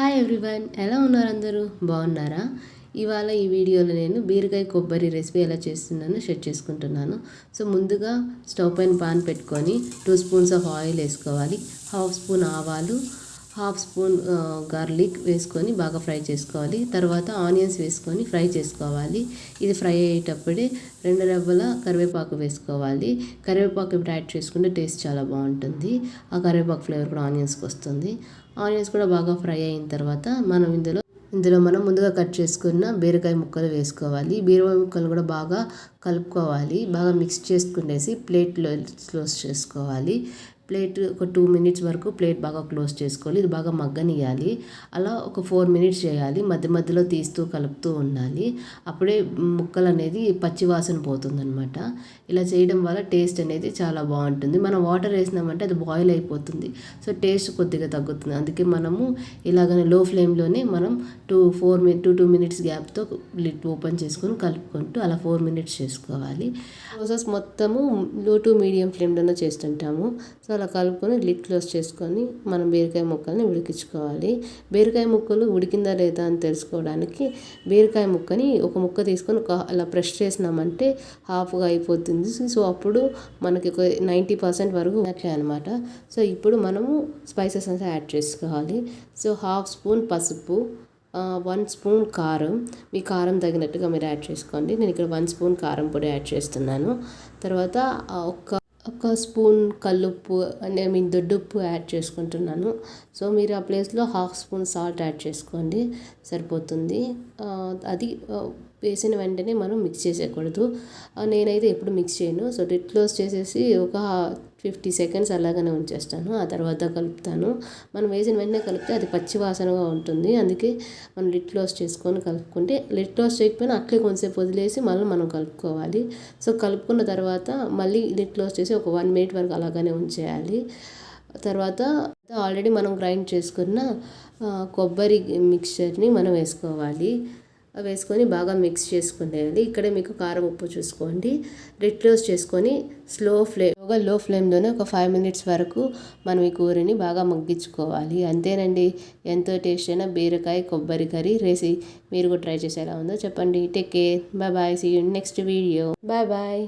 Hi everyone, ఎలా ఉన్నారు అందరూ? బాగున్నారా? ఇవాళ ఈ వీడియోలో నేను బీరకాయ కొబ్బరి రెసిపీ ఎలా చేస్తున్నానో షేర్ చేసుకుంటున్నాను. సో ముందుగా స్టవ్ పైన పాన్ పెట్టుకొని 2 స్పూన్స్ ఆఫ్ ఆయిల్ వేసుకోవాలి. హాఫ్ స్పూన్ ఆవాలు, హాఫ్ స్పూన్ గార్లిక్ వేసుకొని బాగా ఫ్రై చేసుకోవాలి. తర్వాత ఆనియన్స్ వేసుకొని ఫ్రై చేసుకోవాలి. ఇది ఫ్రై అయ్యేటప్పుడే 2 రెబ్బల కరివేపాకు వేసుకోవాలి. కరివేపాకు ఇప్పుడు యాడ్ చేసుకుంటే టేస్ట్ చాలా బాగుంటుంది. ఆ కరివేపాకు ఫ్లేవర్ కూడా ఆనియన్స్కి వస్తుంది. ఆనియన్స్ కూడా బాగా ఫ్రై అయిన తర్వాత మనం ఇందులో మనం ముందుగా కట్ చేసుకున్న బీరకాయ ముక్కలు వేసుకోవాలి. బీరకాయ ముక్కలు కూడా బాగా కలుపుకోవాలి. బాగా మిక్స్ చేసుకునేసి ప్లేట్లో క్లోజ్ చేసుకోవాలి. ప్లేట్ ఒక 2 మినిట్స్ వరకు ప్లేట్ బాగా క్లోజ్ చేసుకోవాలి. ఇది బాగా మగ్గనియాలి. అలా ఒక 4 మినిట్స్ చేయాలి. మధ్య మధ్యలో తీస్తూ కలుపుతూ ఉండాలి. అప్పుడే ముక్కలు అనేది పచ్చి వాసన పోతుందన్నమాట. ఇలా చేయడం వల్ల టేస్ట్ అనేది చాలా బాగుంటుంది. మనం వాటర్ వేసినామంటే అది బాయిల్ అయిపోతుంది. సో టేస్ట్ కొద్దిగా తగ్గుతుంది. అందుకే మనము ఇలాగనే లో ఫ్లేమ్లోనే మనం 2 మినిట్స్ గ్యాప్తో లిడ్ ఓపెన్ చేసుకొని కలుపుకుంటూ అలా 4 మినిట్స్ చేసుకోవాలి. ప్రాసెస్ మొత్తము లో టు మీడియం ఫ్లేమ్లోనే చేస్తుంటాము. సో అలా కలుపుకొని లిడ్ క్లోజ్ చేసుకొని మనం బీరకాయ ముక్కల్ని ఉడికించుకోవాలి. బీరకాయ ముక్కలు ఉడికిందా లేదా అని తెలుసుకోవడానికి బీరకాయ ముక్కని ఒక ముక్క తీసుకొని అలా ప్రెస్ చేసినామంటే హాఫ్గా అయిపోతుంది. సో అప్పుడు మనకి ఒక 90% వరకు అట్లే అనమాట. సో ఇప్పుడు మనము స్పైసెస్ అంతా యాడ్ చేసుకోవాలి. సో హాఫ్ స్పూన్ పసుపు, 1 స్పూన్ కారం, మీ కారం తగినట్టుగా మీరు యాడ్ చేసుకోండి. నేను ఇక్కడ 1 స్పూన్ కారం పొడి యాడ్ చేస్తున్నాను. తర్వాత ఒక స్పూన్ కల్లుప్పు అంటే దొడ్డుప్పు యాడ్ చేసుకుంటున్నాను. సో మీరు ఆ ప్లేస్లో హాఫ్ స్పూన్ సాల్ట్ యాడ్ చేసుకోండి, సరిపోతుంది. అది వేసిన వెంటనే మనం మిక్స్ చేసేయకూడదు. నేనైతే ఎప్పుడు మిక్స్ చేయను. సో లిడ్ క్లోజ్ చేసేసి ఒక 50 సెకండ్స్ అలాగనే ఉంచేస్తాను. ఆ తర్వాత కలుపుతాను. మనం వేసిన వెంటనే కలిపితే అది పచ్చి వాసనగా ఉంటుంది. అందుకే మనం లిడ్ క్లోజ్ చేసుకొని కలుపుకుంటే, లిడ్ క్లోజ్ చేయకపోయినా అట్లే కొంచెంసేపు వదిలేసి మళ్ళీ మనం కలుపుకోవాలి. సో కలుపుకున్న తర్వాత మళ్ళీ లిడ్ క్లోజ్ చేసి ఒక 1 మినిట్ వరకు అలాగనే ఉంచేయాలి. తర్వాత ఆల్రెడీ మనం గ్రైండ్ చేసుకున్న కొబ్బరి మిక్చర్ని మనం వేసుకోవాలి. వేసుకొని బాగా మిక్స్ చేసుకునేయాలి. ఇక్కడే మీకు కారం ఉప్పు చూసుకోండి. లిడ్ క్లోజ్ చేసుకొని లో ఫ్లేమ్లోనే ఒక 5 మినిట్స్ వరకు మనం ఈ కూరని బాగా మగ్గించుకోవాలి. అంతేనండి, ఎంతో టేస్ట్ అయిన బీరకాయ కొబ్బరి కర్రీ రెసిపీ. మీరు కూడా ట్రై చేసి ఎలా ఉందో చెప్పండి. Take care, bye bye, see you next video. Bye bye.